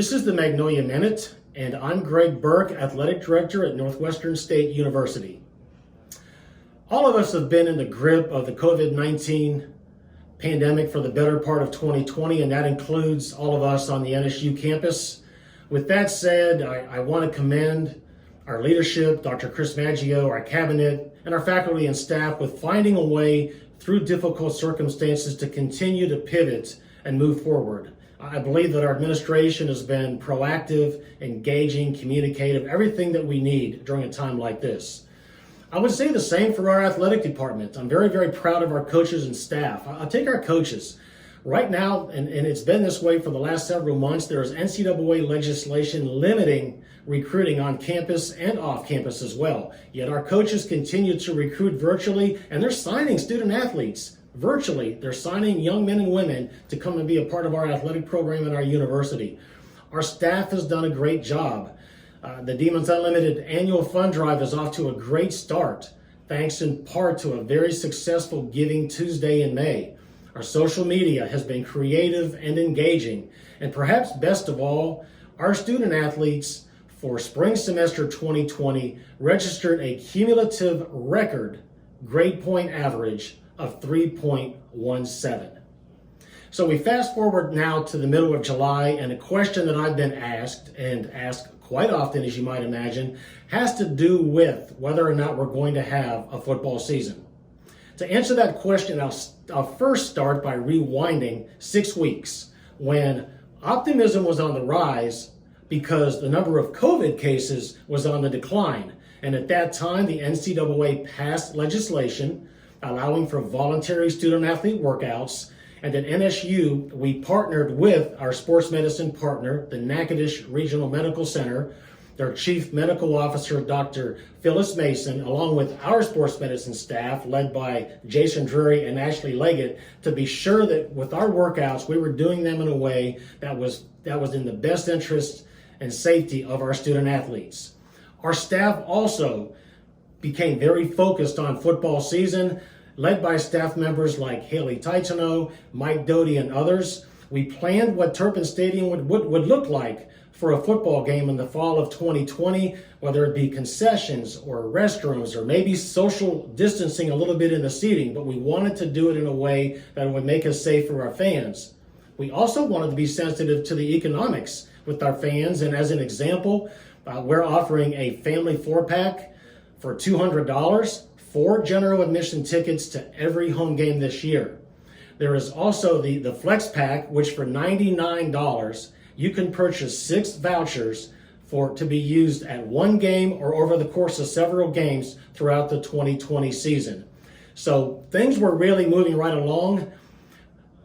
This is the Magnolia Minute, and I'm Greg Burke, Athletic Director at Northwestern State University. All of us have been in the grip of the COVID-19 pandemic for the better part of 2020, and that includes all of us on the NSU campus. With that said, I want to commend our leadership, Dr. Chris Maggio, our cabinet, and our faculty and staff with finding a way through difficult circumstances to continue to pivot and move forward. I believe that our administration has been proactive, engaging, communicative, everything that we need during a time like this. I would say the same for our athletic department. I'm very, very proud of our coaches and staff. I'll take our coaches. Right now, and it's been this way for the last several months, there is NCAA legislation limiting recruiting on campus and off campus as well. Yet our coaches continue to recruit virtually, and they're signing student athletes. Virtually, they're signing young men and women to come and be a part of our athletic program at our university. Our staff has done a great job. The Demons Unlimited annual fund drive is off to a great start, thanks in part to a very successful Giving Tuesday in May. Our social media has been creative and engaging, and perhaps best of all, our student athletes for spring semester 2020 registered a cumulative record grade point average of 3.17. So we fast forward now to the middle of July, and a question that I've been asked, and asked quite often, as you might imagine, has to do with whether or not we're going to have a football season. To answer that question, I'll first start by rewinding 6 weeks when optimism was on the rise because the number of COVID cases was on the decline. And at that time, the NCAA passed legislation allowing for voluntary student-athlete workouts, and at NSU, we partnered with our sports medicine partner, the Natchitoches Regional Medical Center, their chief medical officer, Dr. Phyllis Mason, along with our sports medicine staff, led by Jason Drury and Ashley Leggett, to be sure that with our workouts, we were doing them in a way that was in the best interest and safety of our student athletes. Our staff also became very focused on football season, led by staff members like Haley Titano, Mike Doty, and others. We planned what Turpin Stadium would look like for a football game in the fall of 2020, whether it be concessions or restrooms or maybe social distancing a little bit in the seating, but we wanted to do it in a way that would make us safe for our fans. We also wanted to be sensitive to the economics with our fans, and as an example, we're offering a family 4-pack for $200, 4 general admission tickets to every home game this year. There is also the Flex Pack, which for $99, you can purchase 6 vouchers to be used at one game or over the course of several games throughout the 2020 season. So things were really moving right along.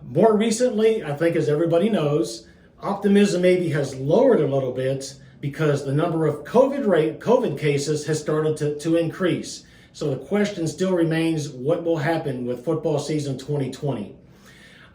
More recently, I think as everybody knows, optimism maybe has lowered a little bit because the number of COVID cases has started to increase. So the question still remains, what will happen with football season 2020?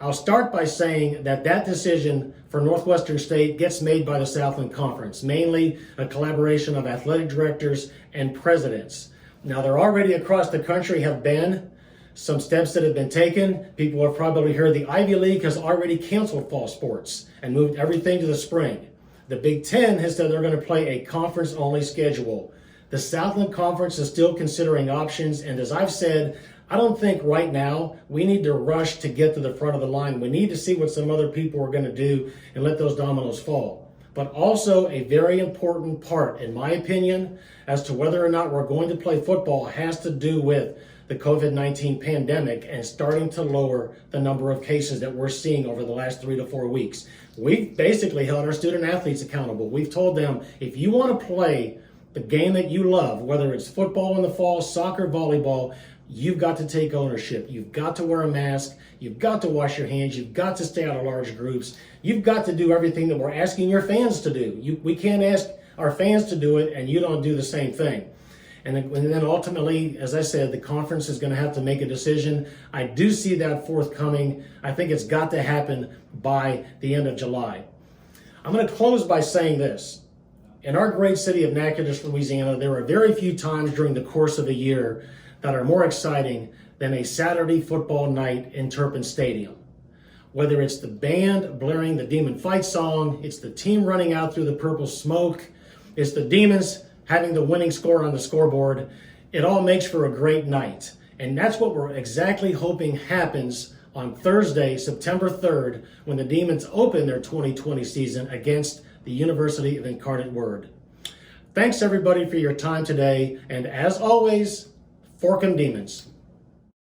I'll start by saying that decision for Northwestern State gets made by the Southland Conference, mainly a collaboration of athletic directors and presidents. Now, there already across the country have been some steps that have been taken. People have probably heard the Ivy League has already canceled fall sports and moved everything to the spring. The Big Ten has said they're going to play a conference-only schedule. The Southland Conference is still considering options, and as I've said, I don't think right now we need to rush to get to the front of the line. We need to see what some other people are going to do and let those dominoes fall. But also a very important part, in my opinion, as to whether or not we're going to play football has to do with the COVID-19 pandemic and starting to lower the number of cases that we're seeing over the last 3 to 4 weeks. We've basically held our student athletes accountable. We've told them, if you want to play the game that you love, whether it's football in the fall, soccer, volleyball, you've got to take ownership. You've got to wear a mask. You've got to wash your hands. You've got to stay out of large groups. You've got to do everything that we're asking your fans to do. We can't ask our fans to do it and you don't do the same thing. And then ultimately, as I said, the conference is going to have to make a decision. I do see that forthcoming. I think it's got to happen by the end of July. I'm going to close by saying this. In our great city of Natchitoches, Louisiana, there are very few times during the course of a year that are more exciting than a Saturday football night in Turpin Stadium. Whether it's the band blaring the Demon Fight song, it's the team running out through the purple smoke, it's the Demons having the winning score on the scoreboard, it all makes for a great night. And that's what we're exactly hoping happens on Thursday, September 3rd, when the Demons open their 2020 season against the University of Incarnate Word. Thanks everybody for your time today, and as always, fork 'em Demons.